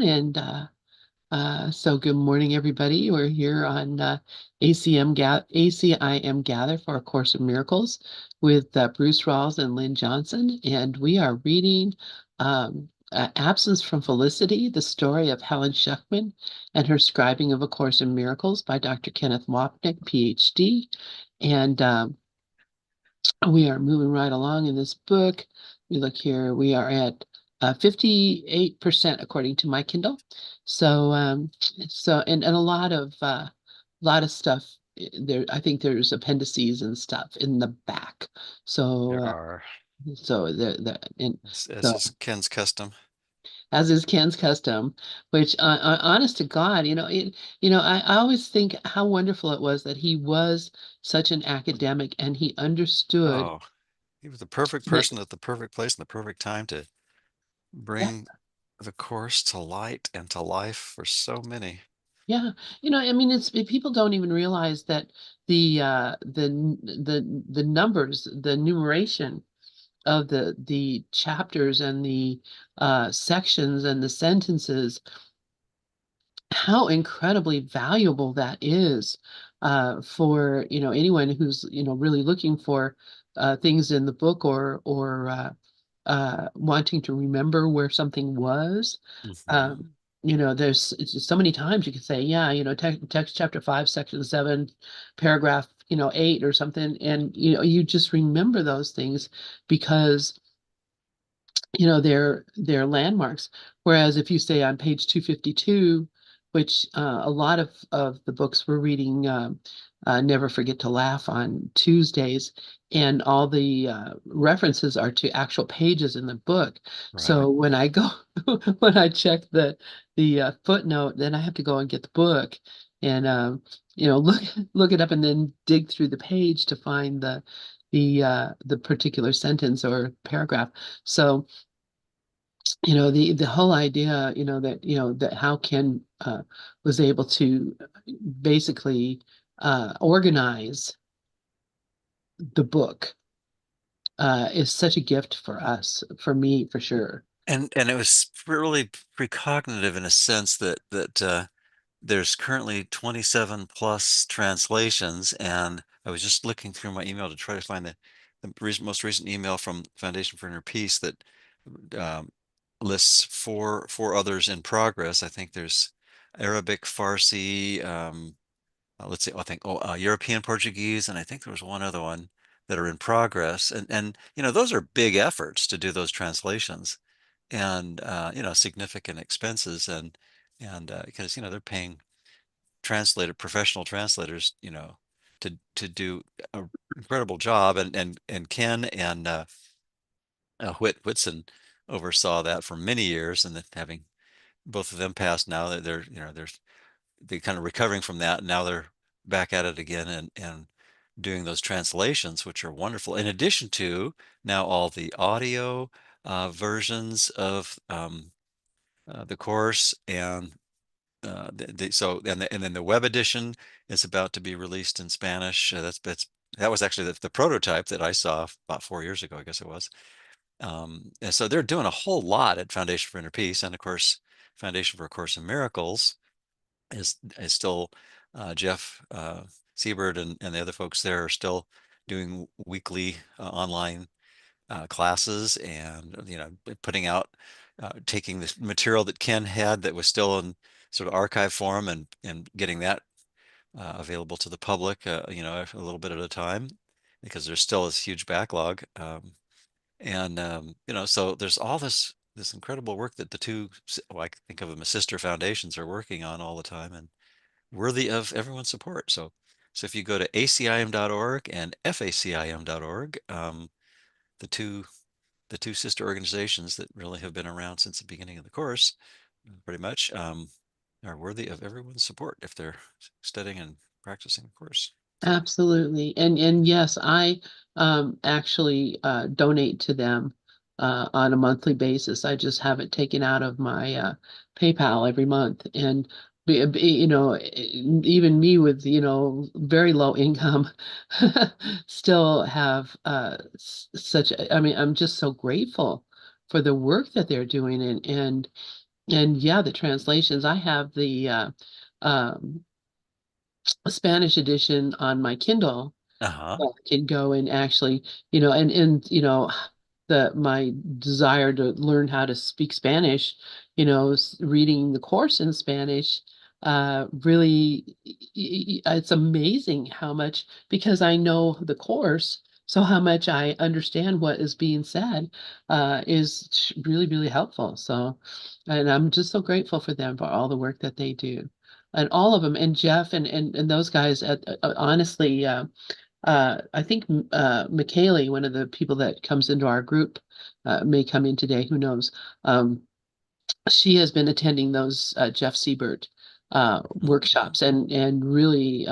And so good morning, everybody. We're here on ACIM Gather for A Course in Miracles with Bruce Rawles and Lynn Johnson. And we are reading Absence from Felicity, the story of Helen Schuckman and her scribing of A Course in Miracles by Dr. Kenneth Wapnick, PhD. And we are moving right along in this book. We look here, we are at 58% according to my Kindle. So and a lot of stuff there. I think there's appendices and stuff in the back. So There are, the and as so is Ken's custom. as is Ken's custom, which honest to God, I always think how wonderful it was that he was such an academic and he understood Oh, he was the perfect that. person at the perfect place and the perfect time to Yeah. bring the course to light and to life for so many. Yeah, I mean, people don't even realize that the numbers, the numeration of the chapters and the sections and the sentences, how incredibly valuable that is for anyone who's really looking for things in the book or wanting to remember where something was. Hmm. Um, there's it's just so many times you could say, yeah, text chapter 5, section 7, paragraph 8 or something, and you just remember those things because they're landmarks. Whereas if you say on page 252, which a lot of the books we're reading, Never Forget to Laugh on Tuesdays, and all the references are to actual pages in the book. Right. So when I go, when I check the footnote, then I have to go and get the book and look it up and then dig through the page to find the particular sentence or paragraph. So the whole idea that how Ken was able to basically organize the book is such a gift for us, for me, for sure. And it was really precognitive in a sense that there's currently 27 plus translations, and I was just looking through my email to try to find the most recent email from Foundation for Inner Peace that um, lists four others in progress. I think there's Arabic, Farsi, let's see, I think European Portuguese, and I think there was one other one that are in progress. And those are big efforts to do those translations, and significant expenses, and because they're paying professional translators, to do an incredible job, and Ken and Whitson oversaw that for many years, and then having both of them passed now, that they're kind of recovering from that, and now they're back at it again, and doing those translations, which are wonderful. In addition to now all the audio versions of the course, and and then the web edition is about to be released in Spanish. That was actually the prototype that I saw about 4 years ago, I guess it was. And so they're doing a whole lot at Foundation for Inner Peace, and of course, Foundation for A Course in Miracles is still Jeff Siebert and the other folks there are still doing weekly online classes, and putting out taking this material that Ken had that was still in sort of archive form, and getting that available to the public, a little bit at a time, because there's still this huge backlog. And so there's all this incredible work that the two, well, I think of them as sister foundations, are working on all the time, and worthy of everyone's support. So if you go to acim.org and facim.org, the two the two sister organizations that really have been around since the beginning of the course, pretty much, are worthy of everyone's support if they're studying and practicing the course. Absolutely. And yes, I actually donate to them on a monthly basis. I just have it taken out of my PayPal every month. And even me with very low income still have such I mean, I'm just so grateful for the work that they're doing, and and yeah, the translations. I have the um, Spanish edition on my Kindle, Uh-huh. can go and actually, the my desire to learn how to speak Spanish, reading the course in Spanish, really, it's amazing how much, because I know the course, so how much I understand what is being said, is really, really helpful. So, and I'm just so grateful for them for all the work that they do. And all of them, and Jeff and those guys, honestly, I think McKaylee, one of the people that comes into our group, may come in today. Who knows? She has been attending those Jeff Siebert Mhm. workshops, and really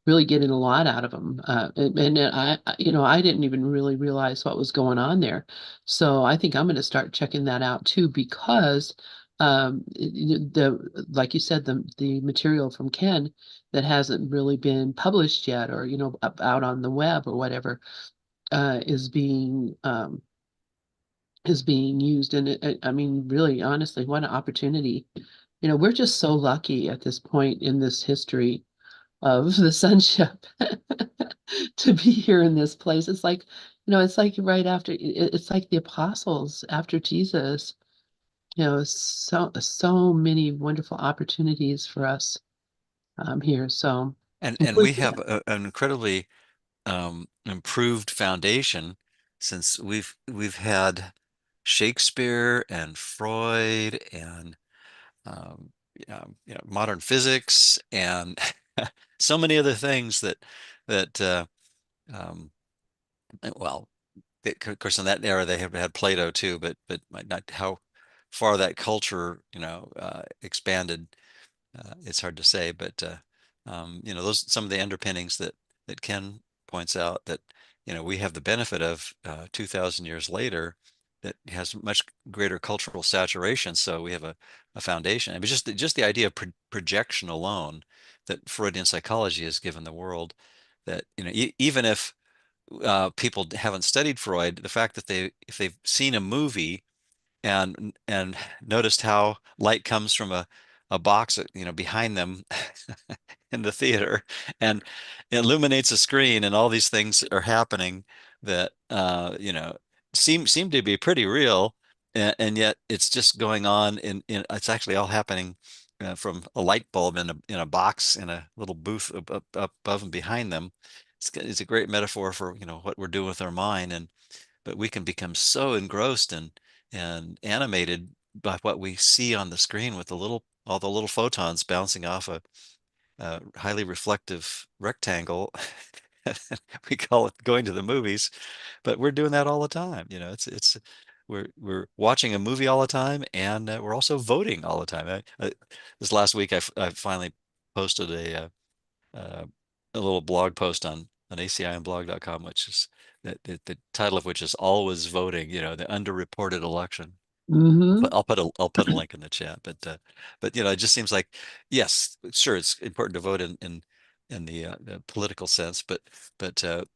really getting a lot out of them. And I didn't even really realize what was going on there. So I think I'm going to start checking that out too, because the like you said, the material from Ken that hasn't really been published yet, or out on the web or whatever, is being used. And I mean, really, honestly, what an opportunity. We're just so lucky at this point in this history of the sonship to be here in this place. It's like right after, it's like the apostles after Jesus, so many wonderful opportunities for us here. So And we inclusive. have an incredibly improved foundation since we've had Shakespeare and Freud and modern physics and so many other things that um, well, of course, in that era they have had Plato too, but not how far that culture expanded. It's hard to say, but those some of the underpinnings that Ken points out that we have the benefit of 2,000 years later that has much greater cultural saturation. So we have a foundation. I mean, just the idea of projection alone that Freudian psychology has given the world. That even if people haven't studied Freud, the fact that if they've seen a movie and noticed how light comes from a box behind them in the theater and illuminates a screen and all these things are happening that seem to be pretty real, and yet it's just going on in it's actually all happening from a light bulb in a box in a little booth up above and behind them. It's a great metaphor for what we're doing with our mind, but we can become so engrossed and animated by what we see on the screen with all the little photons bouncing off a highly reflective rectangle. We call it going to the movies, but we're doing that all the time. We're watching a movie all the time, and we're also voting all the time. This last week, I finally posted uh, a little blog post on acimblog.com, which is the title of which is "Always Voting," the underreported election. Hmm. I'll put a link in the chat, but it just seems like, yes, sure, it's important to vote in the political sense, but the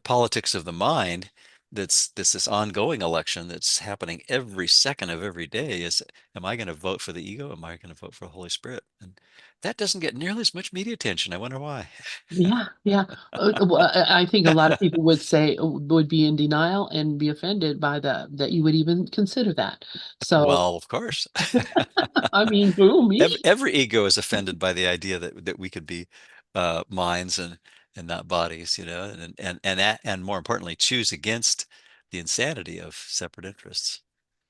politics of the mind, that's this ongoing election that's happening every second of every day is, am I going to vote for the ego? Am I going to vote for the Holy Spirit? And that doesn't get nearly as much media attention. I wonder why. Yeah, yeah. Well, I think a lot of people would be in denial and be offended by that you would even consider that. So, Well, of course. I mean, who, me? Every ego is offended by the idea that we could be minds and not bodies, and more importantly, choose against the insanity of separate interests.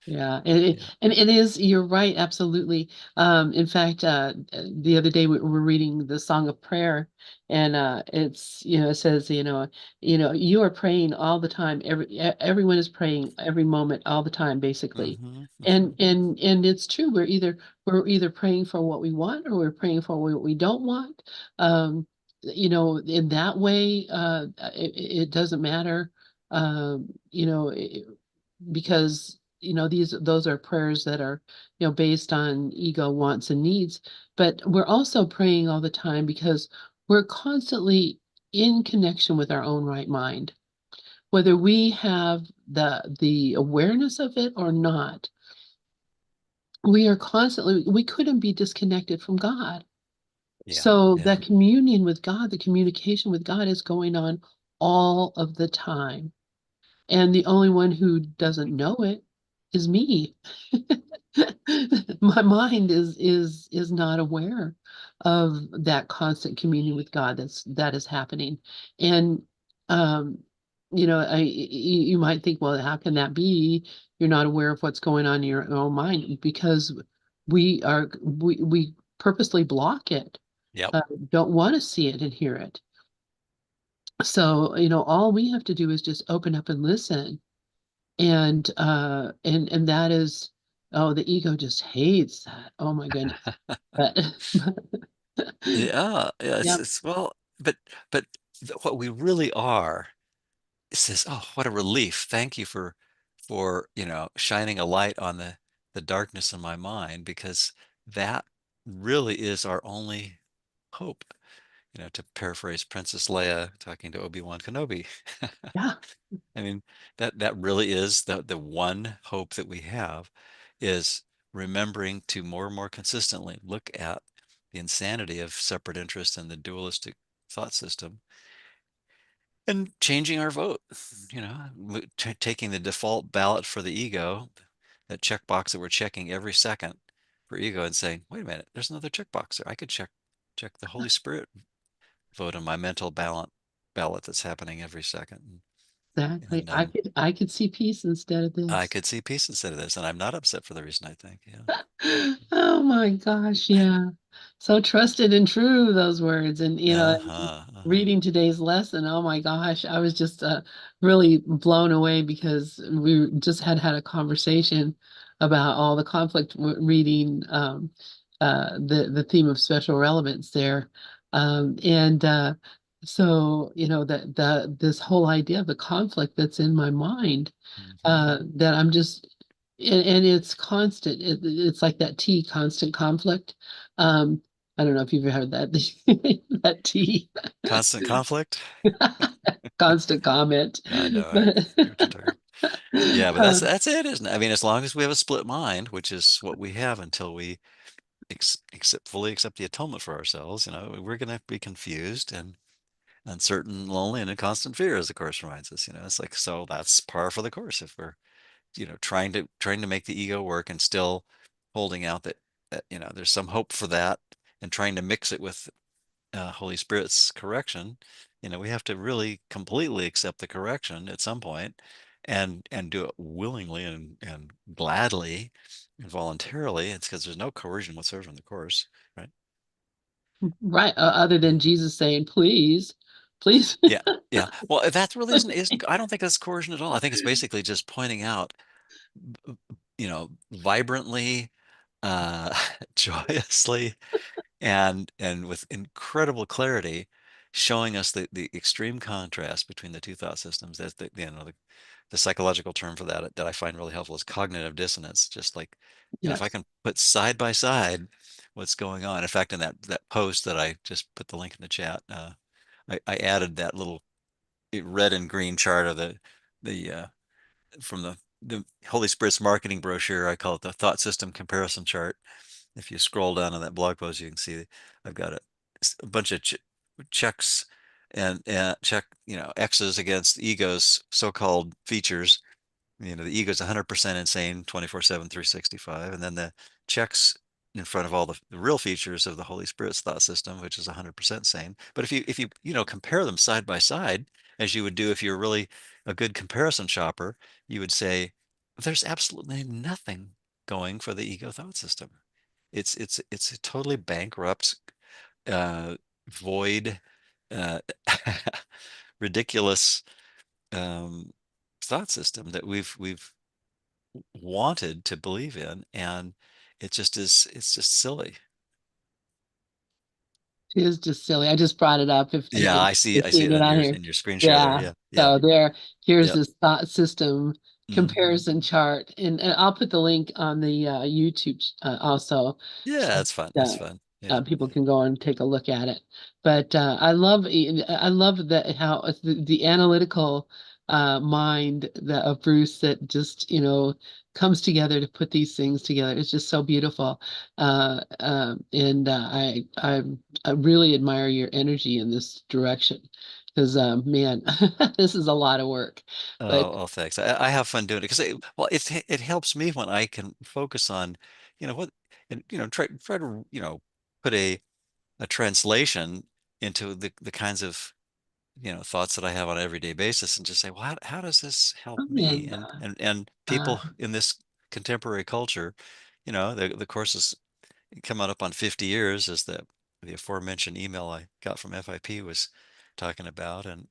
Yeah, Yeah. and it is, you're right, absolutely. In fact, the other day we were reading the Song of Prayer, and it says, you are praying all the time. Everyone is praying every moment, all the time, basically. Hmm. And Hmm. and it's true. We're either praying for what we want, or we're praying for what we don't want. In that way, it doesn't matter. Um, you know, because those are prayers that are based on ego wants and needs, but we're also praying all the time because we're constantly in connection with our own right mind, whether we have the awareness of it or not. we are constantly, we couldn't be disconnected from God. Yeah. So Yeah. that communion with God, the communication with God is going on all of the time. And the only one who doesn't know it is me. My mind is not aware of that constant communion with God that is happening. And um, you might think, well, how can that be? You're not aware of what's going on in your own mind because we purposely block it, Yep. uh, don't want to see it and hear it. So, all we have to do is just open up and listen. And that is, oh, the ego just hates that. Oh my goodness. But Yeah. Yeah. yeah, It's well, but what we really are, it says, "Oh, what a relief. Thank you for, shining a light on the darkness in my mind, because that really is our only hope." To paraphrase Princess Leia talking to Obi-Wan Kenobi. yeah, I mean, that really is the one hope that we have, is remembering to more and more consistently look at the insanity of separate interest and the dualistic thought system, and changing our vote. Taking the default ballot for the ego, that checkbox that we're checking every second for ego, and saying, wait a minute, there's another checkbox there. I could check the Holy Spirit vote on my mental ballot that's happening every second. exactly. And I could see peace instead of I this. could see peace instead of this, and I'm not upset for the reason I think. Yeah. Oh my gosh, yeah. So trusted and true, those words. And Uh-huh. Uh-huh. reading today's lesson, oh my gosh, I was just really blown away because we just had a conversation about all the conflict reading the theme of special relevance there. And so, that this whole idea of the conflict that's in my mind, Hmm. that I'm just and it's constant. It's like that T, constant conflict. Um, I don't know if you've ever heard that that T, Constant conflict? constant comment. I know. I But know what you're talking about. Yeah, but that's um, that's it, isn't it? I mean, as long as we have a split mind, which is what we have until we fully accept the atonement for ourselves, we're going to be confused and uncertain, lonely, and in constant fear, as the course reminds us. It's like, so that's par for the course. If we're trying to make the ego work, and still holding out that there's some hope for that, and trying to mix it with Holy Spirit's correction. We have to really completely accept the correction at some point, and do it willingly and gladly and voluntarily. It's because there's no coercion whatsoever in the course, right? right, other than Jesus saying, "Please, please." Yeah, yeah. Well, that really isn't. I don't think that's coercion at all. I think it's basically just pointing out, vibrantly, uh, joyously, and with incredible clarity, showing us the extreme contrast between the two thought systems. That's the psychological term for that I find really helpful is cognitive dissonance. Just like, if I Yes, can put side by side what's going on. In fact, in that post that I just put the link in the chat, I added that little red and green chart of the from the Holy Spirit's marketing brochure. I call it the thought system comparison chart. If you scroll down on that blog post, you can see I've got a bunch of checks, and check, X's against ego's so-called features. The ego's 100% insane, 24/7, 365. And then the checks in front of all the real features of the Holy Spirit's thought system, which is 100% sane. But if you compare them side by side, as you would do if you're really a good comparison shopper, you would say, there's absolutely nothing going for the ego thought system. It's a totally bankrupt, uh, void, uh, ridiculous, um, thought system that we've wanted to believe in, and it's just silly. it is just silly. I just brought it up if Yeah, I you're see seeing it it in on your here. screen share there. Yeah. Yeah, yep, So here's yep. this thought system Hmm. comparison chart, and I'll put the link on the YouTube also, Yeah, so that's fun. That's that fun. Yeah. people can go and take a look at it. But I love that how the analytical mind of Bruce, that just comes together to put these things together. It's just so beautiful. And I really admire your energy in this direction because, man, this is a lot of work. But Oh, thanks. I have fun doing it because well, it helps me when I can focus on, what, and try to put a translation into the kinds of thoughts that I have on an everyday basis, and just say, well, how does this help me? and And uh, people in this contemporary culture, the course has come up on 50 years, as the aforementioned email I got from FIP was talking about, and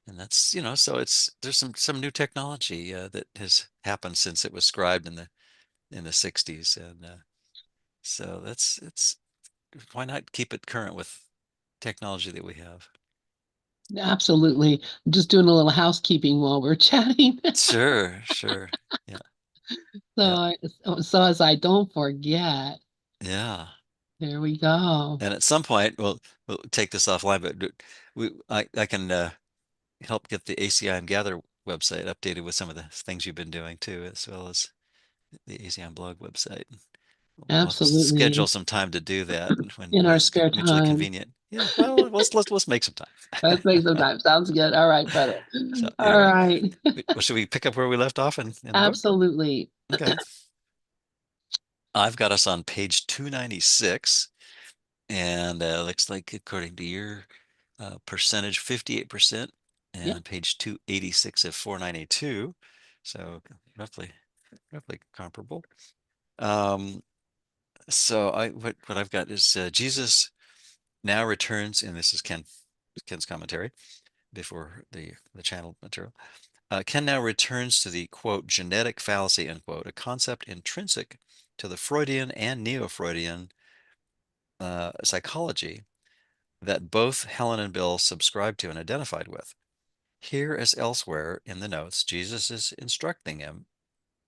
that's, so there's some new technology that has happened since it was scribed in the 60s, and so that's it's why not keep it current with technology that we have. absolutely, I'm just doing a little housekeeping while we're chatting. Sure, sure. Yeah, So, yeah, so as I don't forget, yeah. there we go. And at some point, we'll take this offline, but I can help get the ACIM Gather website updated with some of the things you've been doing too, as well as the ACIM blog website. We'll have to schedule Absolutely. some time to do that when In our it's spare mutually time. convenient. Yeah, well, let's make some time. Let's make some time. Sounds good. All right, brother. So All anyway, right. well, should we pick up where we left off in the book? Absolutely. Okay. I've got us on page 296, and looks like according to your percentage, 58%, Yeah, and page 286 of 492. So roughly comparable. Um, so what I've got is Jesus now returns, and this is Ken's commentary before the channel material. Ken now returns to the quote genetic fallacy unquote, a concept intrinsic to the Freudian and Neo-Freudian psychology that both Helen and Bill subscribed to and identified with. Here, as elsewhere in the notes, Jesus is instructing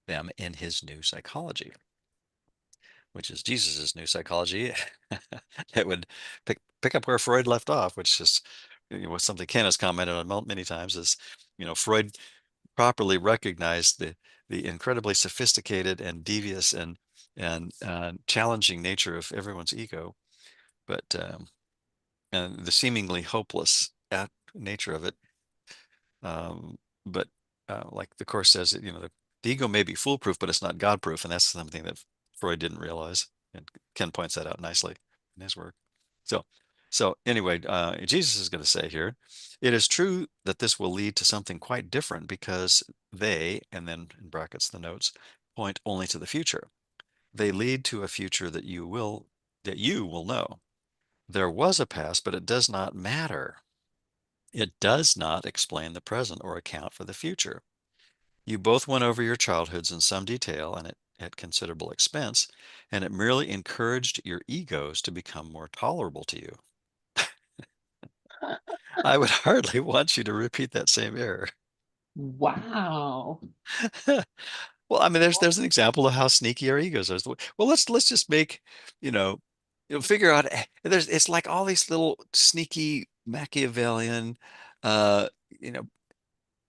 them in his new psychology, which is Jesus's new psychology. It would pick up where Freud left off, which is something Ken has commented on many times. Is Freud properly recognized the incredibly sophisticated and devious and challenging nature of everyone's ego, but and the seemingly hopeless nature of it. But like the course says, the ego may be foolproof, but it's not God-proof, and that's something that Freud didn't realize. And Ken points that out nicely in his work. So, so anyway, Jesus is going to say here, it is true that this will lead to something quite different because they, and then in brackets the notes, point only to the future. They lead to a future that you will know. There was a past, but it does not matter. It does not explain the present or account for the future. You both went over your childhoods in some detail and at considerable expense, and it merely encouraged your egos to become more tolerable to you. I would hardly want you to repeat that same error. wow. Well, I mean, there's an example of how sneaky our egos are. Well, let's just make, you know, figure out. It's like all these little sneaky Machiavellian, uh, you know,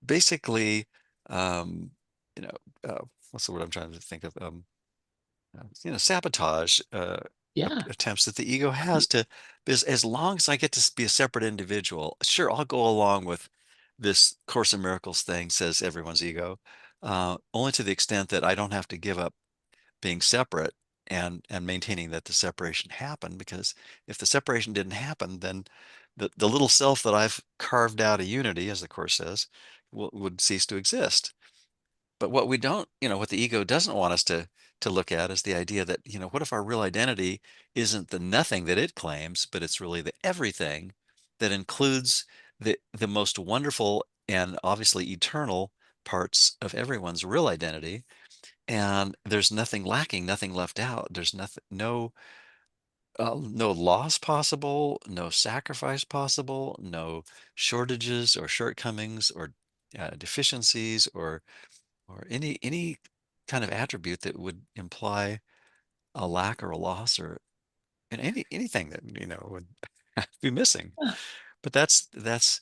basically, um, you know, what's the word I'm trying to think of? Sabotage Yeah. attempts that the ego has to, as long as I get to be a separate individual, sure, I'll go along with this Course in Miracles thing, says everyone's ego, only to the extent that I don't have to give up being separate and maintaining that the separation happened, because if the separation didn't happen, then the little self that I've carved out of unity, as the Course says, would cease to exist. But what we don't, what the ego doesn't want us to look at is the idea that, what if our real identity isn't the nothing that it claims, but it's really the everything that includes the most wonderful and obviously eternal parts of everyone's real identity. And there's nothing lacking, nothing left out. There's nothing, no loss possible, no sacrifice possible, no shortages or shortcomings or deficiencies or any kind of attribute that would imply a lack or a loss or anything that would be missing. But that's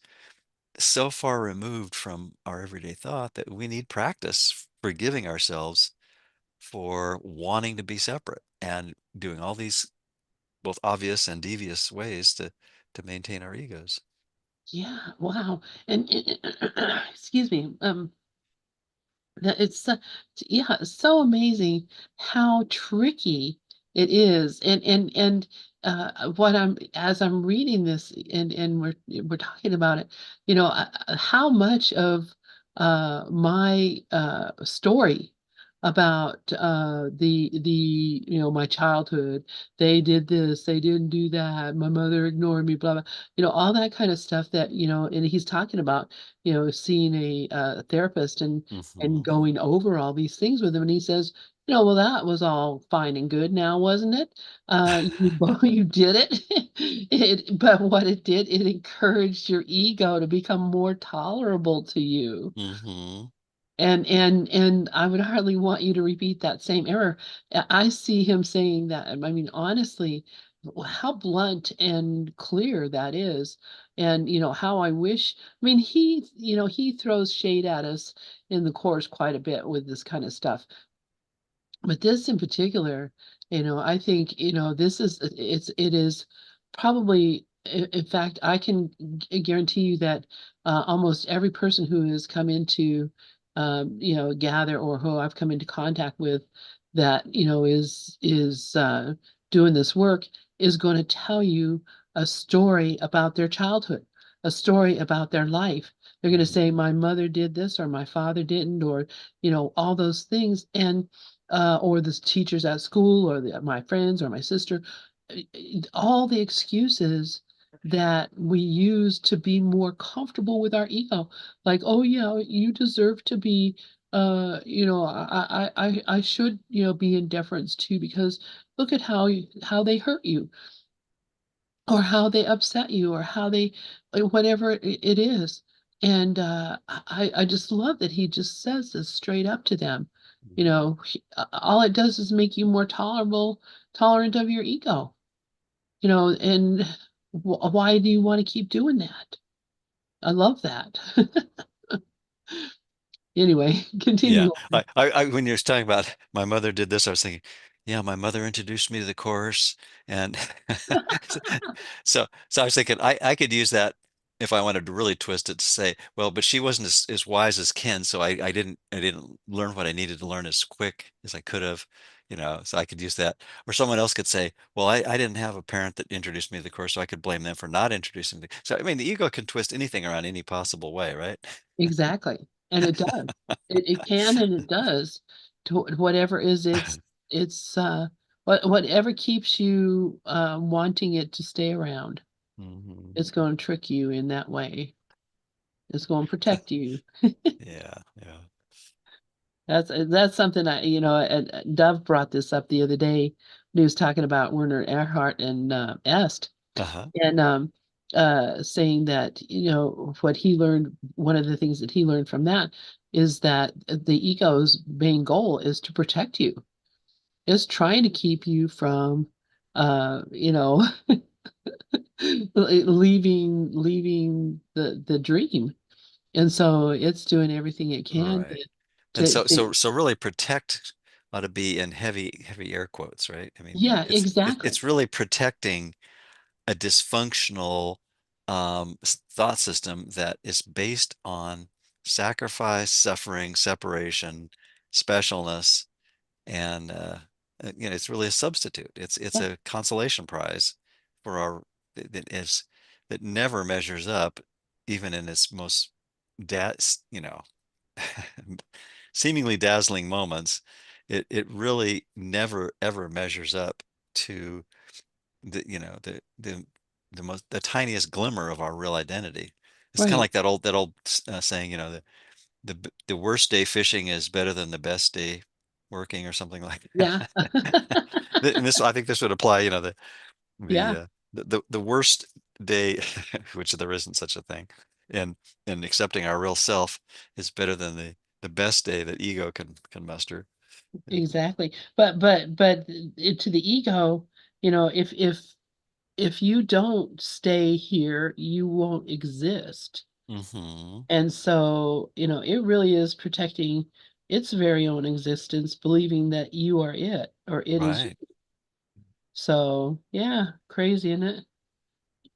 so far removed from our everyday thought that we need practice forgiving ourselves for wanting to be separate and doing all these both obvious and devious ways to maintain our egos. Yeah, wow. And excuse me. It's so, yeah, it's so amazing how tricky it is. What I'm as I'm reading this and we're talking about it, how much of my story about my childhood, they did this, they didn't do that, my mother ignored me, blah blah, all that kind of stuff that, and he's talking about, seeing a therapist and Hmm. going over all these things with him. And he says, well, that was all fine and good now, wasn't it? You did it. But what it did, it encouraged your ego to become more tolerable to you. Hmm. And I would hardly want you to repeat that same error. I see him saying that. I mean, honestly, how blunt and clear that is. And how I wish, I mean, he throws shade at us in the course quite a bit with this kind of stuff. But this in particular, I think, it is probably, in fact, I can guarantee you that almost every person who has come into, Gather, or who I've come into contact with that, is doing this work, is going to tell you a story about their childhood, a story about their life. They're going to say, my mother did this, or my father didn't, or, all those things. And or the teachers at school, or my friends, or my sister, all the excuses that we use to be more comfortable with our ego, like, oh yeah, you deserve to be, I should, be in deference too, because look at how they hurt you, or how they upset you, or how they, whatever it is. And I just love that he just says this straight up to them. All it does is make you more tolerant of your ego. And why do you want to keep doing that? I love that. Anyway, Yeah, continue on. when you was talking about my mother did this, I was thinking, yeah, my mother introduced me to the course, and so I was thinking I could use that if I wanted to really twist it to say, well, but she wasn't as wise as Ken, so I didn't learn what I needed to learn as quick as I could have, so I could use that. Or someone else could say, well, I didn't have a parent that introduced me to the course, so I could blame them for not introducing me. So I mean, the ego can twist anything around any possible way, right? Exactly. And it does. It can and it does to whatever is it's whatever keeps you wanting it to stay around. Hmm. It's going to trick you in that way. It's going to protect you. Yeah, yeah. That's something Dove brought this up the other day when he was talking about Werner Erhard and Est, Uh-huh. and saying that, what he learned, one of the things that he learned from that is that the ego's main goal is to protect you. It's trying to keep you from uh, you know, leaving the dream. And so it's doing everything it can Right. And to, so to so so really protect ought to be in heavy air quotes, right? I mean, yeah, exactly. it's really protecting a dysfunctional thought system that is based on sacrifice, suffering, separation, specialness, and it's really a substitute. It's Yeah, a consolation prize for our that is that never measures up, even in its most da you know seemingly dazzling moments. It really never ever measures up to the tiniest glimmer of our real identity. It's kind of right. like that old saying, the worst day fishing is better than the best day working, or something like Yeah. that. And this, I think this would apply, the Yeah, uh, the worst day, which there isn't such a thing, and accepting our real self is better than the best day that ego can muster. exactly. But to the ego, if you don't stay here, you won't exist. Hmm. And so, it really is protecting its very own existence, believing that you are it or it is you. Right. So, yeah, crazy, isn't it?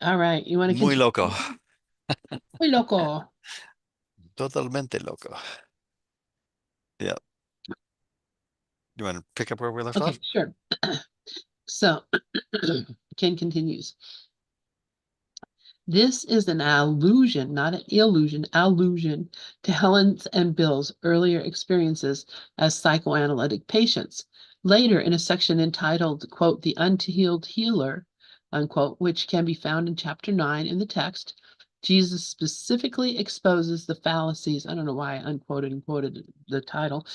All right, you want to Muy loco. continue? Muy loco. Totalmente loco. Yeah. You want to pick up where we left Okay, off? sure. So, Ken continues. This is an allusion, not an illusion, allusion to Helen's and Bill's earlier experiences as psychoanalytic patients. Later, in a section entitled, quote, The Unhealed Healer, unquote, which can be found in chapter 9 in the text, Jesus specifically exposes the fallacies. I don't know why I unquoted and quoted the title.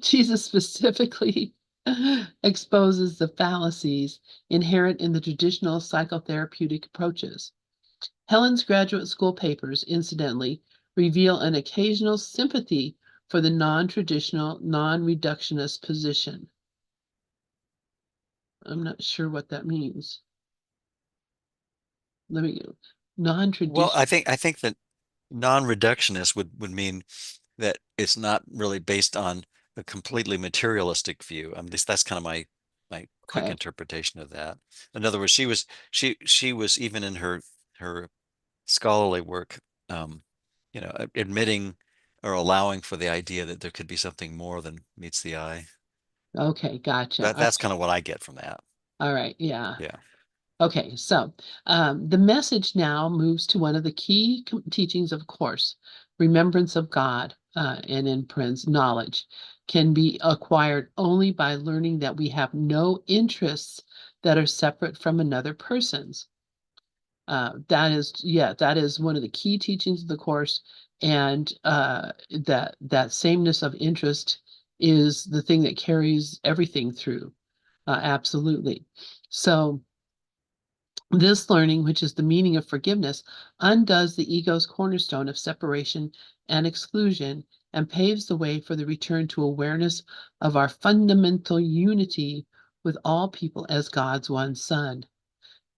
Jesus specifically exposes the fallacies inherent in the traditional psychotherapeutic approaches. Helen's graduate school papers, incidentally, reveal an occasional sympathy for the non traditional, non reductionist position. I'm not sure what that means. Let me go. Non Well, traditional. I think that non-reductionist would mean that it's not really based on a completely materialistic view. I mean, that's kind of my quick Okay. interpretation of that. In other words, she was even in her scholarly work, um, admitting or allowing for the idea that there could be something more than meets the eye. Okay. Gotcha. That's kind of what I get from that. All right. Yeah. Yeah. Okay, so the message now moves to one of the key teachings of course, remembrance of God, and in Prince, knowledge can be acquired only by learning that we have no interests that are separate from another person's. That is one of the key teachings of the course, and that sameness of interest is the thing that carries everything through. Absolutely. So this learning, which is the meaning of forgiveness, undoes the ego's cornerstone of separation and exclusion and paves the way for the return to awareness of our fundamental unity with all people as God's one Son.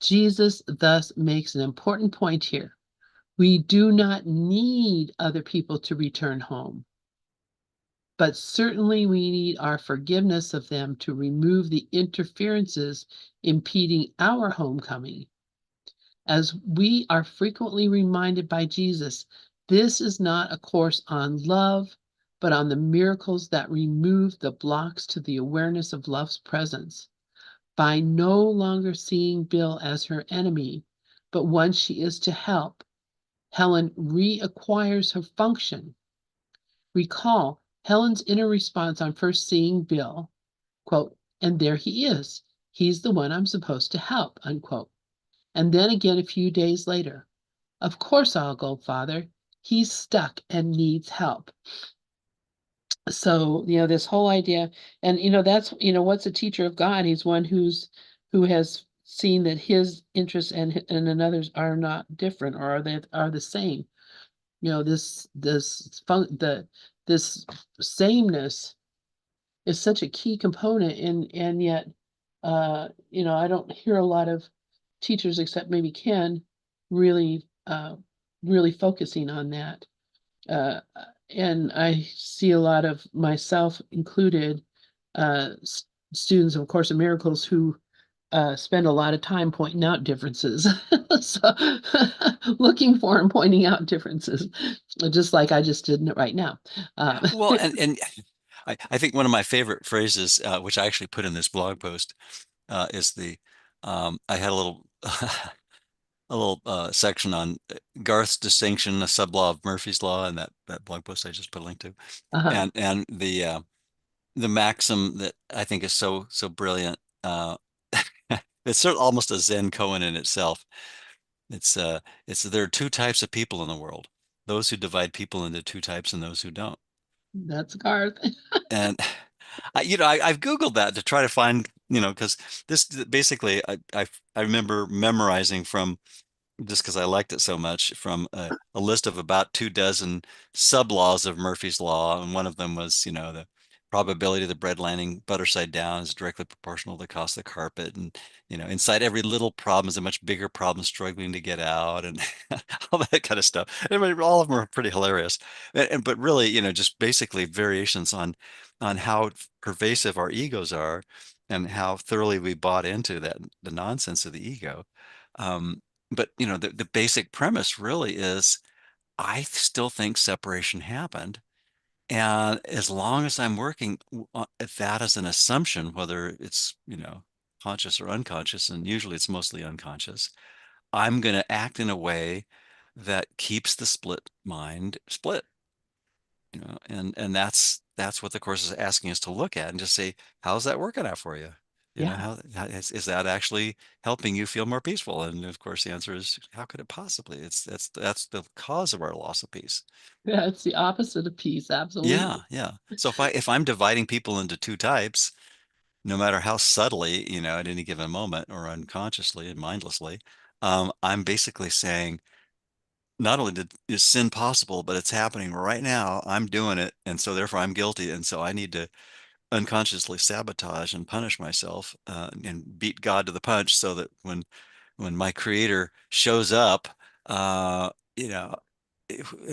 Jesus thus makes an important point here. We do not need other people to return home, but certainly we need our forgiveness of them to remove the interferences impeding our homecoming. As we are frequently reminded by Jesus, this is not a course on love, but on the miracles that remove the blocks to the awareness of love's presence. By no longer seeing Bill as her enemy, but one she is to help, Helen reacquires her function. Recall Helen's inner response on first seeing Bill, quote, and there he is. He's the one I'm supposed to help, unquote. And then again a few days later, of course I'll go, Father. He's stuck and needs help. So, this whole idea, and that's, what's a teacher of God? He's one who has seen that his interests and another's are not different, or are the same. This sameness is such a key component, and yet I don't hear a lot of teachers except maybe Ken really really focusing on that. Uh, and I see a lot of myself included, students of Course in Miracles who spend a lot of time pointing out differences. So looking for and pointing out differences, just like I just did right now. Well, and I think one of my favorite phrases, which I actually put in this blog post, is I had a little a little section on Garth's distinction, a sub-law of Murphy's law, and that blog post I just put a link to, uh-huh. and the maxim that I think is so brilliant. It's sort of almost a Zen koan in itself. It's there are two types of people in the world: those who divide people into two types and those who don't. That's Garth. And I've Googled that to try to find, because this basically I remember memorizing from, just because I liked it so much, from a list of about 24 sub laws of Murphy's law, and one of them was, probability of the bread landing butter side down is directly proportional to the cost of the carpet. And, inside every little problem is a much bigger problem struggling to get out, and all that kind of stuff. Everybody, all of them are pretty hilarious. But really, just basically variations on how pervasive our egos are and how thoroughly we bought into the nonsense of the ego. But, the basic premise really is I still think separation happened. And as long as I'm working at that as an assumption, whether it's, conscious or unconscious, and usually it's mostly unconscious, I'm going to act in a way that keeps the split mind split, and that's what the course is asking us to look at and just say, how's that working out for you? Yeah. Is that actually helping you feel more peaceful? And of course, the answer is, how could it possibly? That's the cause of our loss of peace. Yeah, it's the opposite of peace. Yeah, Absolutely. yeah. So if I'm dividing people into two types, no matter how subtly, at any given moment or unconsciously and mindlessly, I'm basically saying not only is sin possible, but it's happening right now. I'm doing it, and so therefore I'm guilty, and so I need to unconsciously sabotage and punish myself, and beat God to the punch, so that when my Creator shows up, uh, you know,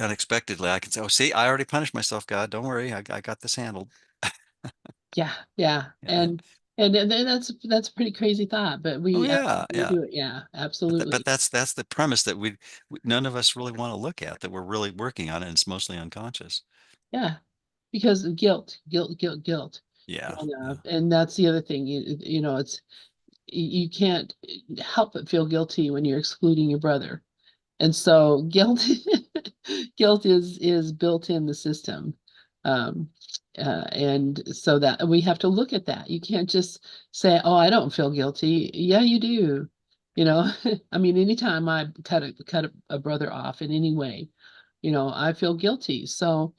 unexpectedly, I can say, "Oh, see, I already punished myself, God. Don't worry, I got this handled." Yeah, yeah. Yeah, yeah. And that's a pretty crazy thought, but Oh we yeah, absolutely yeah. do it. Yeah, But absolutely. that's the premise that none of us really want to look at, that we're really working on, and it's mostly unconscious. Yeah, because of guilt, guilt, guilt, guilt. Yeah, And yeah. and that's the other thing. It's you can't help but feel guilty when you're excluding your brother. And so guilt guilt is built in the system. Um, and so that we have to look at that. You can't just say, "Oh, I don't feel guilty." Yeah, you do. You know, I mean, anytime I cut a brother off in any way, I feel guilty. So,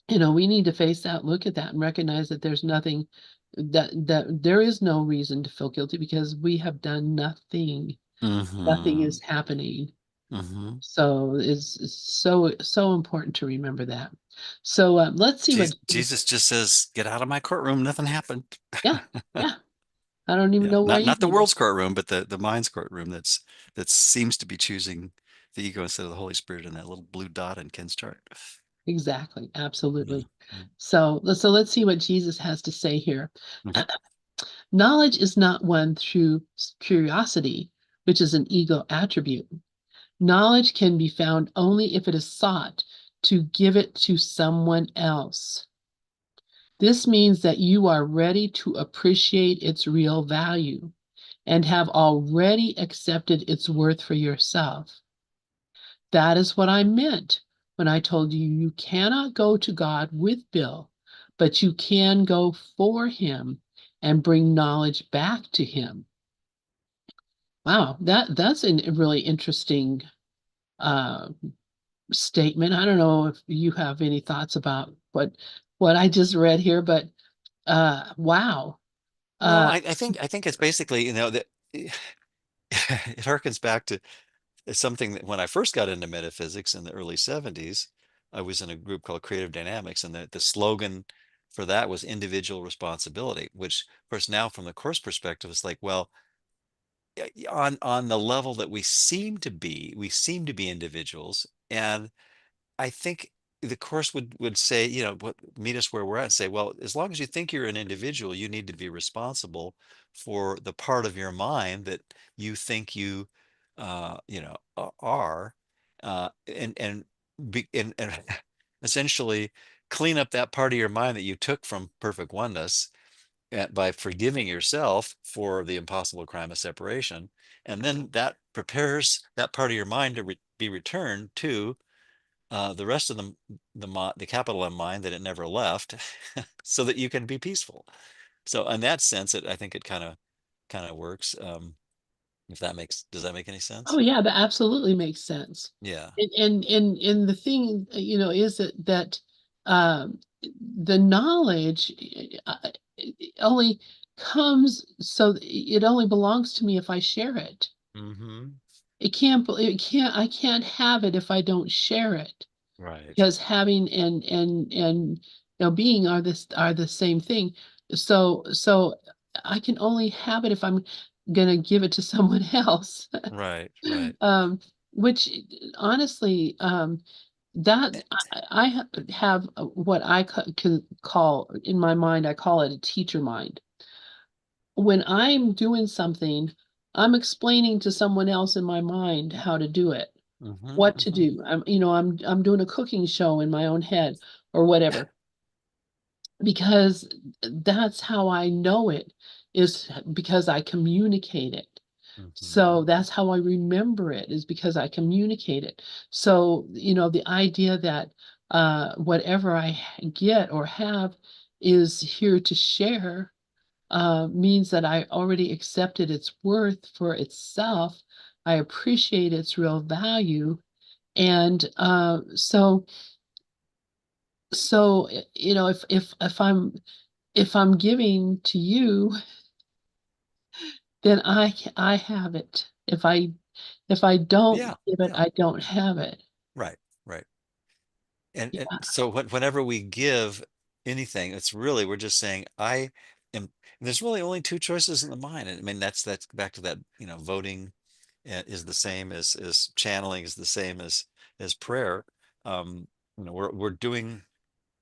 we need to face that, look at that, and recognize that there's nothing that there is no reason to feel guilty because we have done nothing. Nothing Mm-hmm. is happening. Mm-hmm. So it's so important to remember that. So let's see what Jesus just says, "Get out of my courtroom. Nothing happened." yeah, yeah. I don't even Yeah, know why not you the did it. world's courtroom, but the mind's courtroom. That seems to be choosing the ego instead of the Holy Spirit in that little blue dot in Ken's chart. Exactly, Yeah. absolutely. Yeah. So let's see what Jesus has to say here. Okay. Knowledge is not won through curiosity, which is an ego attribute. Knowledge can be found only if it is sought to give it to someone else. This means that you are ready to appreciate its real value and have already accepted its worth for yourself. That is what I meant when I told you you cannot go to God with Bill, but you can go for him and bring knowledge back to him. Wow, that's a really interesting uh, statement. I don't know if you have any thoughts about what I just read here, but wow. Well, Uh, I think it's basically, that it harkens back to something that when I first got into metaphysics in the early 70s, I was in a group called Creative Dynamics, and the slogan for that was individual responsibility, which, of course, now from the course perspective, it's like, well, on the level that we seem to be individuals, and I think the course would say, meet us where we're at and say, well, as long as you think you're an individual, you need to be responsible for the part of your mind that you think you, are, and essentially clean up that part of your mind that you took from perfect oneness, by forgiving yourself for the impossible crime of separation, and then that prepares that part of your mind to be returned to, the rest of the capital M mind that it never left, so that you can be peaceful. So in that sense, I think it kind of works. If that makes Does that make any oh sense? yeah, that absolutely makes sense. Yeah. And the thing, is that um, the knowledge only comes so it only belongs to me if I share it. Mm-hmm. I can't have it if I don't share it. Right. Because having and being are the same thing. So I can only have it if I'm gonna give it to someone else. Right, right. Um, which honestly, that Eh, have what can call in my mind, I call it a teacher mind. When I'm doing something, I'm explaining to someone else in my mind how to do it, mhm, what to mhm, do. I'm doing a cooking show in my own head or whatever, because that's how I know it, is because I communicate it. mhm. So that's how I remember it, is because I communicate it. So, the idea that whatever I get or have is here to share means that I already accepted its worth for itself. I appreciate its real value. And if I'm giving to you, then I have it. If I don't Yeah, give it, yeah, I don't yeah. have it. Right, right. And Yeah, so whenever we give anything, it's really, we're just saying, I am, there's really only two choices in the mind. And I mean, that's back to that, voting is the same as channeling, is the same as prayer. Um, we're doing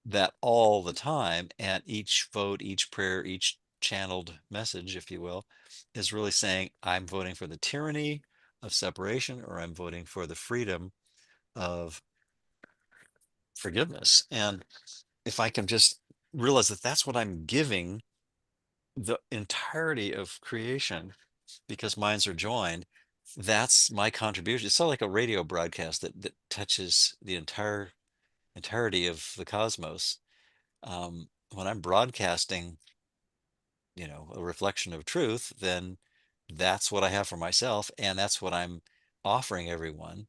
that all the time, and each vote, each prayer, each channeled message, if you will, is really saying, I'm voting for the tyranny of separation, or I'm voting for the freedom of forgiveness. And if I can just realize that that's what I'm giving the entirety of creation, because minds are joined, that's my contribution. It's sort of like a radio broadcast that touches the entirety of the cosmos. When I'm broadcasting, a reflection of truth, then that's what I have for myself, and that's what I'm offering everyone.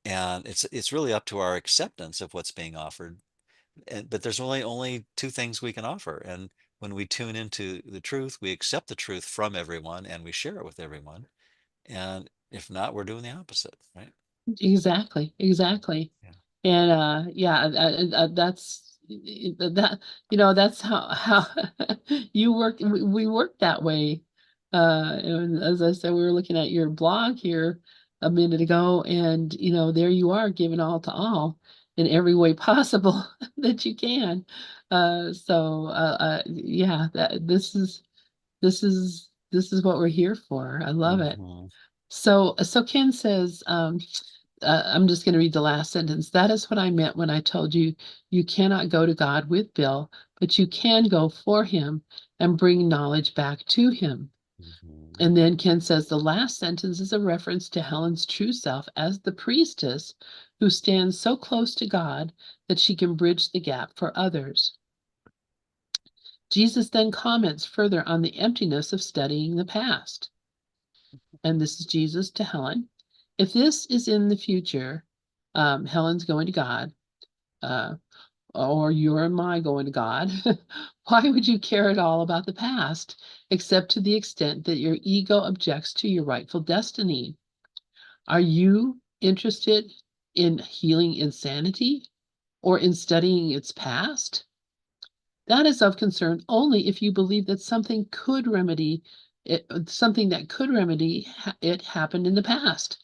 And it's really up to our acceptance of what's being offered. But there's only two things we can offer. And when we tune into the truth, we accept the truth from everyone and we share it with everyone. And if not, we're doing the opposite, right? exactly, exactly. Yeah. And yeah, that that's how you work. We work that way. And as I said, we were looking at your blog here a minute ago, and there you are, giving all to all in every way possible that you can. Yeah, this is what we're here for. I love it. Hmm. So Ken says, I'm just going to read the last sentence. That is what I meant when I told you you cannot go to God with Bill, but you can go for him and bring knowledge back to him. Hmm. And then Ken says the last sentence is a reference to Helen's true self as the priestess who stands so close to God that she can bridge the gap for others. Jesus then comments further on the emptiness of studying the past. And this is Jesus to Helen. If this is in the future, Helen's going to God, uh, or you and I going to God, why would you care at all about the past, except to the extent that your ego objects to your rightful destiny? Are you interested in healing insanity or in studying its past? That is of concern only if you believe that something that could remedy it happened in the past.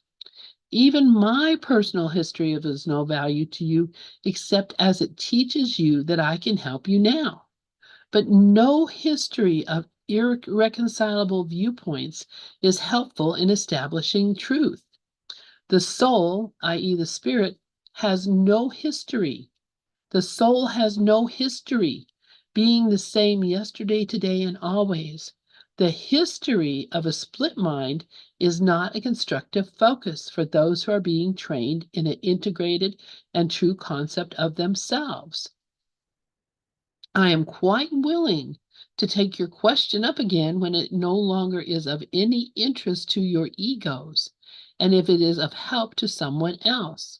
Even my personal history of is no value to you except as it teaches you that I can help you now. But no history of irreconcilable viewpoints is helpful in establishing truth. The soul, i.e., the spirit, has no history. The soul has no history, being the same yesterday, today, and always. The history of a split mind is not a constructive focus for those who are being trained in an integrated and true concept of themselves. I am quite willing to take your question up again when it no longer is of any interest to your egos, and if it is of help to someone else.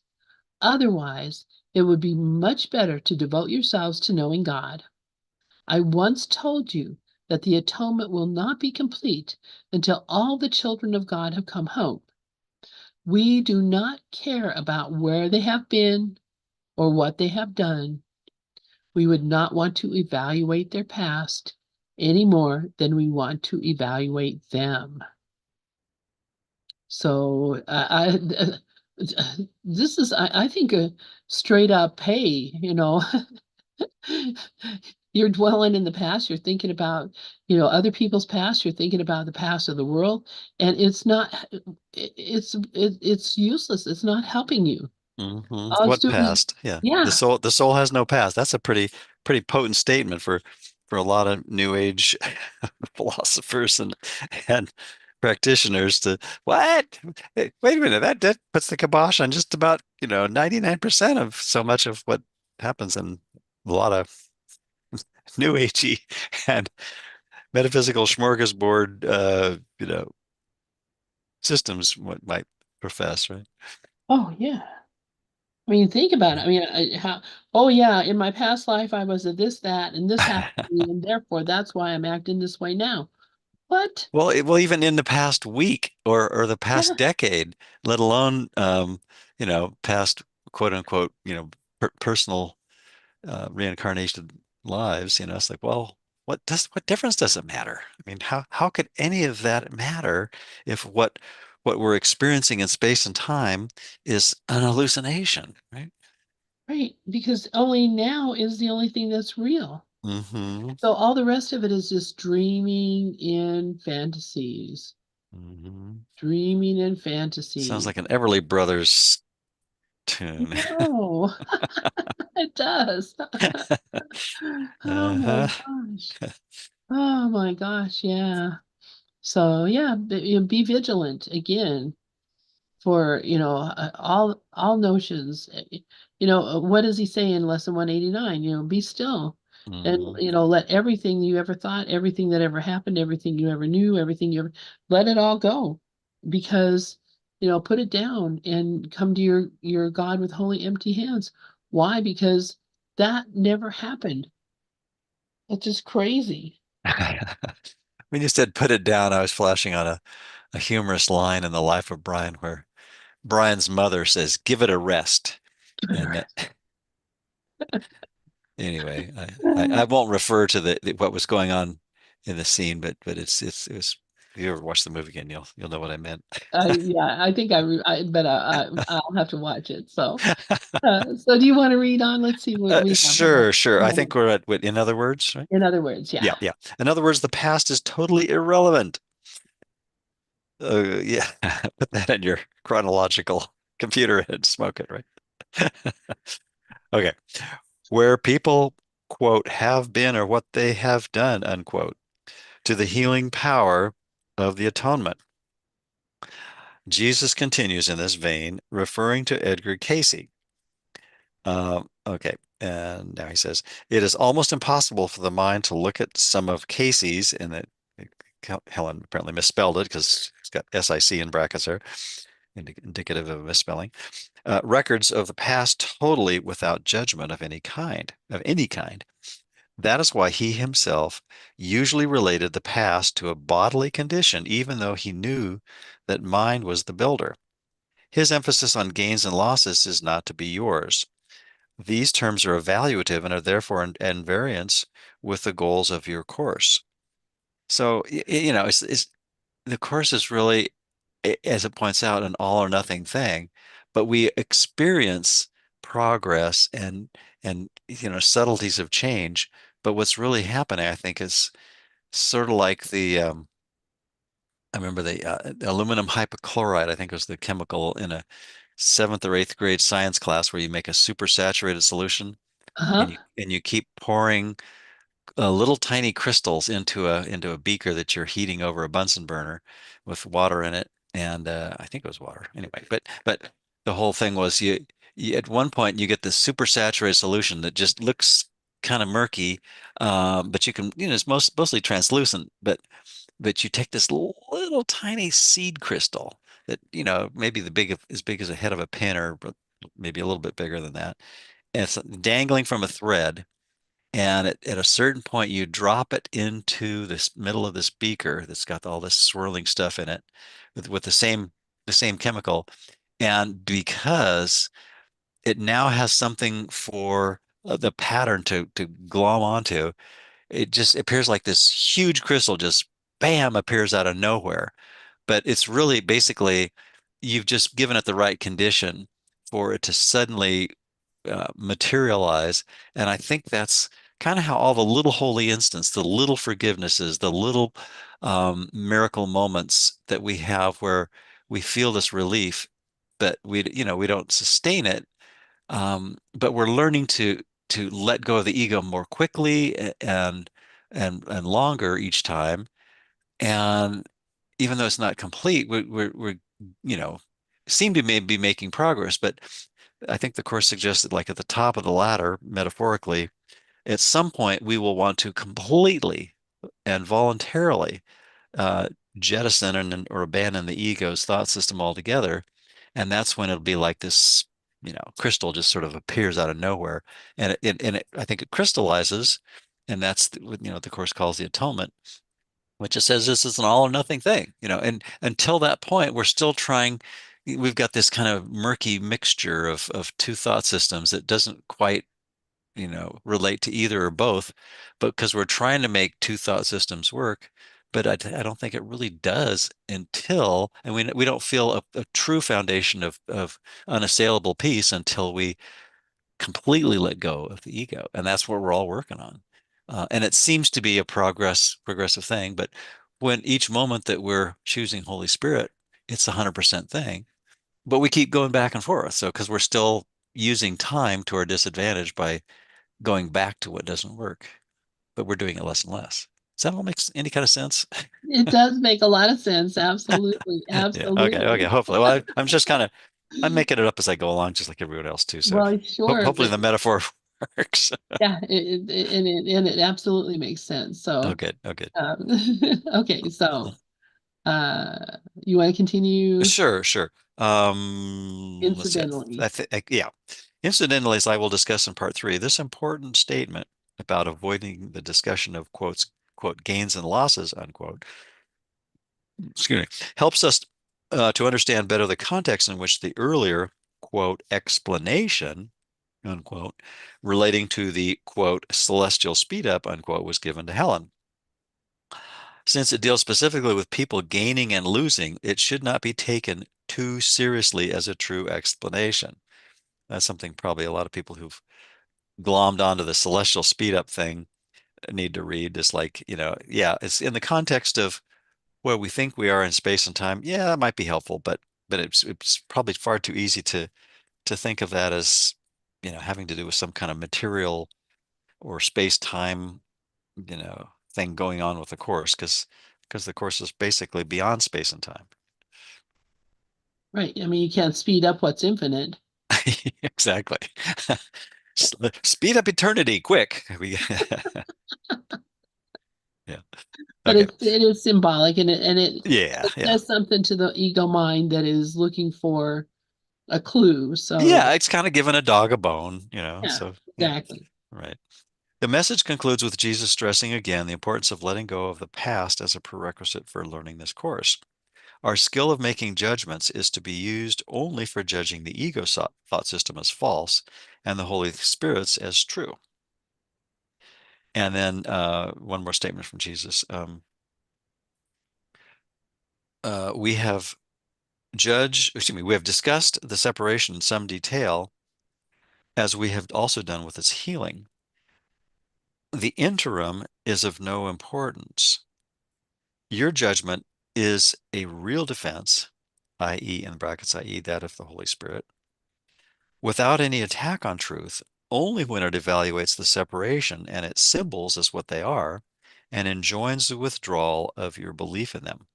Otherwise, it would be much better to devote yourselves to knowing God. I once told you that the atonement will not be complete until all the children of God have come home. We do not care about where they have been or what they have done. We would not want to evaluate their past any more than we want to evaluate them. So this is, I think, a straight up pay, you're dwelling in the past, you're thinking about, other people's past, you're thinking about the past of the world, and it's not, it's useless. It's not helping you. All it's What doing is, past? Yeah. yeah, The soul has no past. That's a pretty potent statement for a lot of new age philosophers and practitioners to what? Wait a minute, that puts the kibosh on just about, 99% of so much of what happens in a lot of new agey and metaphysical smorgasbord systems what might profess, right? oh yeah. I mean, think about it. I mean, oh yeah, in my past life I was a this, that, and this happened to me, and therefore that's why I'm acting this way now. What? Well, even in the past week or the past Yeah, decade, let alone past quote unquote, personal reincarnation lives, it's like, well, what difference does it matter? I mean, how could any of that matter if what we're experiencing in space and time is an hallucination, right? right. Because only now is the only thing that's real. Hmm. So all the rest of it is just dreaming in fantasies, Hmm. dreaming in Sounds fantasies. like an Everly Brothers tune. No, it does. Oh my Uh-huh. gosh. Oh my gosh. Yeah. So yeah, be vigilant again for all notions. What does he say in lesson 189? Be still, and Hmm. let everything you ever thought, everything that ever happened, everything you ever knew, everything you ever, let it all go, because put it down and come to your God with holy empty hands. Why? Because that never happened. It's just crazy. When you said put it down, I was flashing on a humorous line in The Life of Brian where Brian's mother says, "Give it a rest." And that, anyway, I won't refer to what was going on in the scene, but it was. If you ever watch the movie again, you'll know what I meant. Yeah, I think but I'll have to watch it. So do you want to read on? Let's see what we have. Sure. I think we're at what, in other words, right? In other words, Yeah, yeah. yeah. In other words, the past is totally irrelevant. Yeah, put that in your chronological computer and smoke it, right? Okay. Where people, quote, have been or what they have done, unquote, to the healing power of the atonement. Jesus continues in this vein, referring to Edgar Casey. Okay. And now he says, it is almost impossible for the mind to look at some of Casey's, and that Helen apparently misspelled it because it's got SIC in brackets there, indicative of a misspelling. Records of the past totally without judgment of any kind. That is why he himself usually related the past to a bodily condition, even though he knew that mind was the builder. His emphasis on gains and losses is not to be yours. These terms are evaluative and are therefore in variance with the goals of your course. So, it's the course is really, as it points out, an all or nothing thing, but we experience progress and subtleties of change. But what's really happening, I think, is sort of like I remember the aluminum hypochlorite, I think was the chemical in a seventh or eighth grade science class where you make a supersaturated solution Uh-huh. and you keep pouring little tiny crystals into a beaker that you're heating over a Bunsen burner with water in it, and I think it was water anyway. But the whole thing was you at one point you get this super saturated solution that just looks kind of murky, but you can it's mostly translucent, but you take this little tiny seed crystal that maybe as big as a head of a pin or maybe a little bit bigger than that, and it's dangling from a thread, and at a certain point, you drop it into this middle of this beaker that's got all this swirling stuff in it with the same chemical. And because it now has something for the pattern to glom onto. It just appears like this huge crystal just bam appears out of nowhere. But it's really basically you've just given it the right condition for it to suddenly materialize. And I think that's kind of how all the little holy instants, the little forgivenesses, the little miracle moments that we have where we feel this relief, but we don't sustain it. But we're learning to let go of the ego more quickly and longer each time. And even though it's not complete, we're you know seem to be making progress. But I think the course suggests that, like at the top of the ladder, metaphorically, at some point we will want to completely and voluntarily uh, jettison or abandon the ego's thought system altogether. And that's when it'll be like this, crystal just sort of appears out of nowhere. I think it crystallizes, and that's what, the course calls the atonement, which it says this is an all or nothing thing, and until that point, we're still trying. We've got this kind of murky mixture of two thought systems that doesn't quite, relate to either or both, but because we're trying to make two thought systems work, but I don't think it really does until, and we don't feel a true foundation of unassailable peace until we completely let go of the ego, and that's what we're all working on. And it seems to be a progressive thing, but when each moment that we're choosing Holy Spirit, it's 100% thing, but we keep going back and forth. So because we're still using time to our disadvantage by going back to what doesn't work, but we're doing it less and less. Does that all make any kind of sense? It does make a lot of sense. Absolutely. Yeah. Okay. Okay. Absolutely. Hopefully. Well, I'm just kind of, I'm making it up as I go along, just like everyone else too. So Well, sure, hopefully but the metaphor works. yeah, and it absolutely makes sense. Oh, So, good. Oh, good. um, okay, so you want to continue Sure. Sure. Let's see. incidentally? Yeah. Incidentally, as I will discuss in part three, this important statement about avoiding the discussion of quote, gains and losses, unquote, excuse me, helps us to understand better the context in which the earlier, quote, explanation, unquote, relating to the, quote, celestial speed up, unquote, was given to Helen. Since it deals specifically with people gaining and losing, it should not be taken too seriously as a true explanation. That's something probably a lot of people who've glommed onto the celestial speed up thing need to read. Just like, yeah, it's in the context of where we think we are in space and time. Yeah, that might be helpful, but it's probably far too easy to think of that as, having to do with some kind of material or space-time, thing going on with the course, because the course is basically beyond space and time. Right. I mean, you can't speed up what's infinite, Exactly. Speed up eternity, quick. Yeah. but Okay. it is symbolic, and Yeah, it yeah. says something to the ego mind that is looking for a clue. So, Yeah, it's kind of giving a dog a bone, yeah, so yeah, exactly. right. The message concludes with Jesus stressing again the importance of letting go of the past as a prerequisite for learning this course. Our skill of making judgments is to be used only for judging the ego thought system as false and the Holy Spirit's as true. And then one more statement from Jesus. We have we have discussed the separation in some detail, as we have also done with its healing. The interim is of no importance. Your judgment is a real defense, i.e., in brackets, i.e., that of the Holy Spirit, without any attack on truth, only when it evaluates the separation and its symbols as what they are, and enjoins the withdrawal of your belief in them.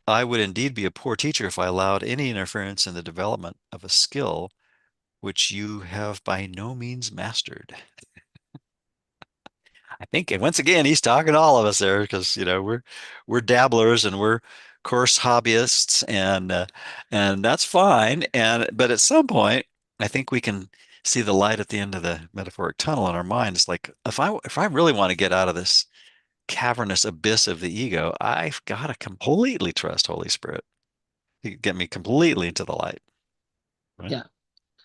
I would indeed be a poor teacher if I allowed any interference in the development of a skill which you have by no means mastered. I think, and once again, he's talking to all of us there because we're dabblers and we're course hobbyists, and that's fine. But at some point, I think we can see the light at the end of the metaphoric tunnel in our mind. It's like if I really want to get out of this cavernous abyss of the ego, I've got to completely trust Holy Spirit. He get me completely into the light, right? Yeah.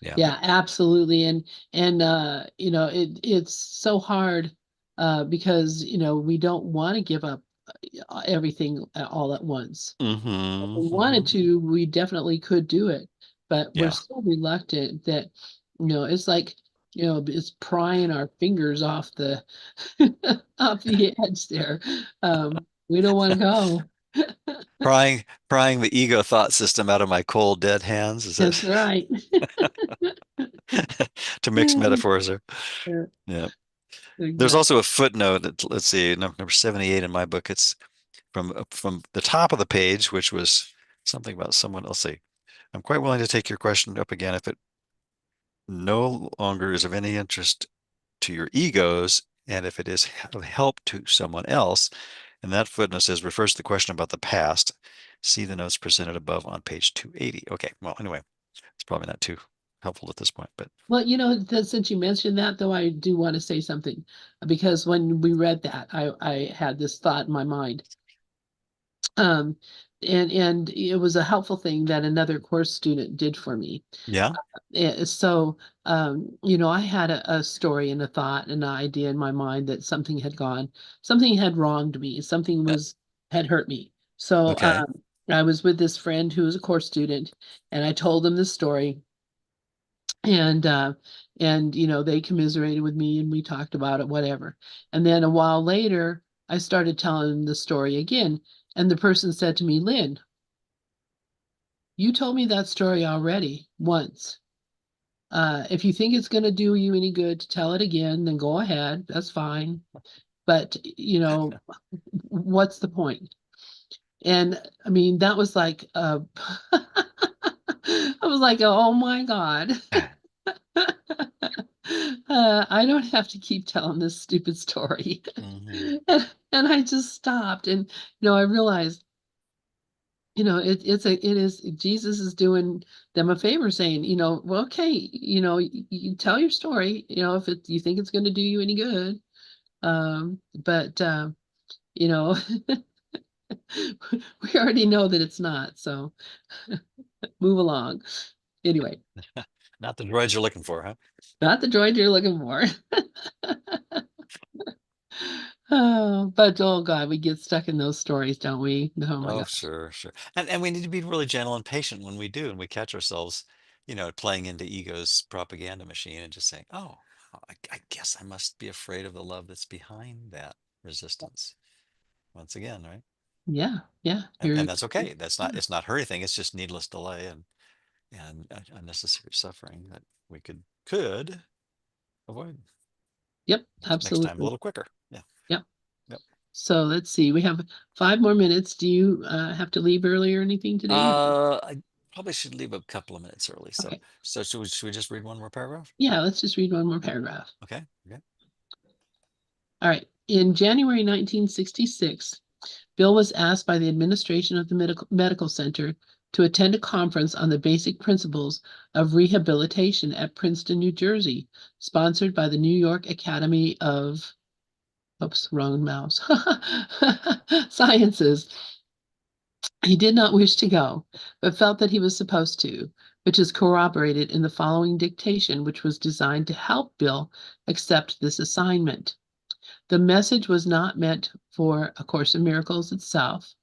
Yeah. Yeah, absolutely. And it's so hard because we don't want to give up everything all at once. If Hmm. we wanted Hmm. to, we definitely could do it, but we're Yeah. so reluctant that, it's like, it's prying our fingers off the off the edge there. We don't want to go. Prying the ego thought system out of my cold, dead hands. Is That's that right. to mix metaphors there? Yeah, Yeah. There's exactly. also a footnote that, let's see, number 78 in my book. It's from the top of the page, which was something about someone. Let's see. I'm quite willing to take your question up again if it no longer is of any interest to your egos and if it is of help to someone else. And that footnote says refers to the question about the past. See the notes presented above on page 280. Okay. Well, anyway, it's probably not too helpful at this point, but Well, since you mentioned that, though, I do want to say something because when we read that, I had this thought in my mind. Um, and it was a helpful thing that another course student did for me. yeah. So, I had a story and a thought and an idea in my mind that something had wronged me, something Uh, had hurt me. So, Okay. I was with this friend who was a course student, and I told them this story, and they commiserated with me, and we talked about it, whatever. And then a while later, I started telling them the story again, and the person said to me, Lynn, you told me that story already once. If you think it's going to do you any good to tell it again, then go ahead. That's fine. But, what's the point? And I mean, that was like, I was like, oh my God. I don't have to keep telling this stupid story. Hmm. And I just stopped. And, I realized, it is, Jesus is doing them a favor saying, well, okay, you tell your story, if you think it's going to do you any good. But, you know, we already know that it's not. So move along. Anyway, Not the droids you're looking for, huh? not the droid you're looking for. Oh, but oh God, we get stuck in those stories, don't we? Oh my Oh, God. sure, sure. And we need to be really gentle and patient when we do, and we catch ourselves, playing into ego's propaganda machine and just saying, "Oh, I guess I must be afraid of the love that's behind that resistance." Once again, right? Yeah, yeah. And You're that's okay. That's not yeah. it's not her anything. It's just needless delay and unnecessary suffering that we could avoid. Yep, Next time a absolutely. little quicker. Yeah. Yep. Yep. So let's see. We have 5 more minutes. Do you have to leave early or anything today? I probably should leave a couple of minutes early. So Okay. so should we just read one more paragraph? Yeah, let's just read one more paragraph. Okay. Okay. All right. In January 1966, Bill was asked by the administration of the medical center to attend a conference on the basic principles of rehabilitation at Princeton, New Jersey, sponsored by the New York Academy of, oops, wrong mouse, Sciences. He did not wish to go, but felt that he was supposed to, which is corroborated in the following dictation, which was designed to help Bill accept this assignment. The message was not meant for A Course in Miracles itself,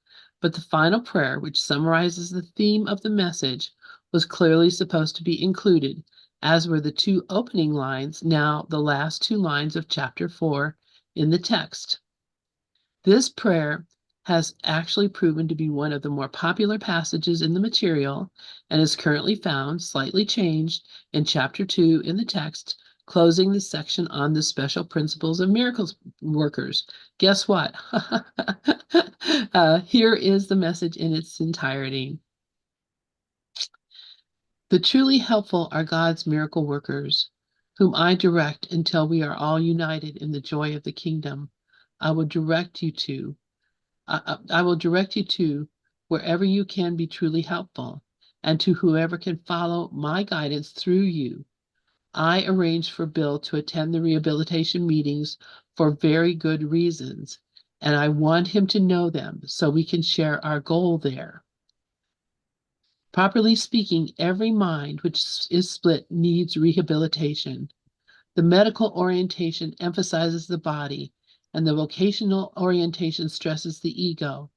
but the final prayer, which summarizes the theme of the message, was clearly supposed to be included, as were the two opening lines, now the last two lines of chapter 4 in the text. This prayer has actually proven to be one of the more popular passages in the material and is currently found, slightly changed, in chapter 2 in the text, closing the section on the special principles of miracles workers. Guess what? Here is the message in its entirety. The truly helpful are God's miracle workers, whom I direct until we are all united in the joy of the kingdom. I will direct you to I will direct you to wherever you can be truly helpful, and to whoever can follow my guidance through you. I arranged for Bill to attend the rehabilitation meetings for very good reasons, and I want him to know them so we can share our goal there. Properly speaking, every mind which is split needs rehabilitation. The medical orientation emphasizes the body, and the vocational orientation stresses the ego.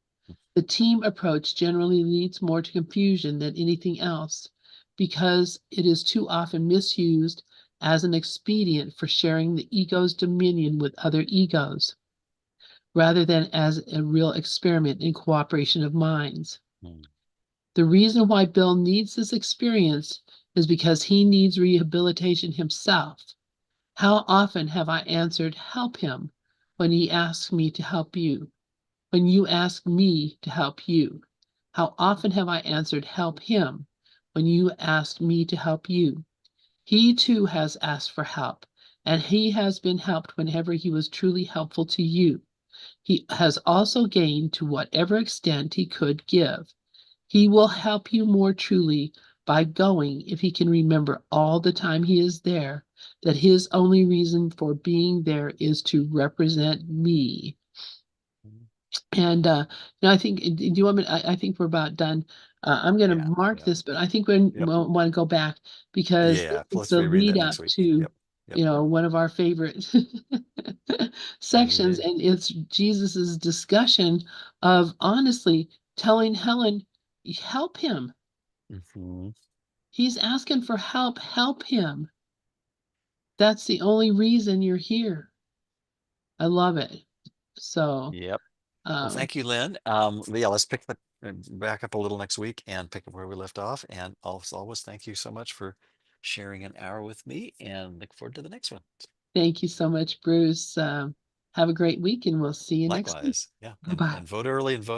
The team approach generally leads more to confusion than anything else because it is too often misused as an expedient for sharing the ego's dominion with other egos, rather than as a real experiment in cooperation of minds. Mm. The reason why Bill needs this experience is because he needs rehabilitation himself. How often have I answered, help him, when he asks me to help you? When you ask me to help you? How often have I answered, help him, when you asked me to help you? He too has asked for help, and he has been helped whenever he was truly helpful to you. He has also gained to whatever extent he could give. He will help you more truly by going if he can remember all the time he is there that his only reason for being there is to represent me. And I think, do you want me? I think we're about done. I'm going to Yeah, mark yeah, this, but I think we yep, want to go back because yeah. it's Let's the reread lead that up next week. to, Yep, yep. one of our favorite sections, Yeah. and it's Jesus's discussion of honestly telling Helen, help him. Hmm. He's asking for help. Help him. That's the only reason you're here. I love it. So, Yep. Well, um, thank you, Lynn. Yeah, let's pick the back up a little next week and pick up where we left off. And as always, thank you so much for sharing an hour with me, and look forward to the next one. thank you so much, Bruce. Have a great week, and we'll see you next week. Likewise. Yeah. Bye bye. And vote early and vote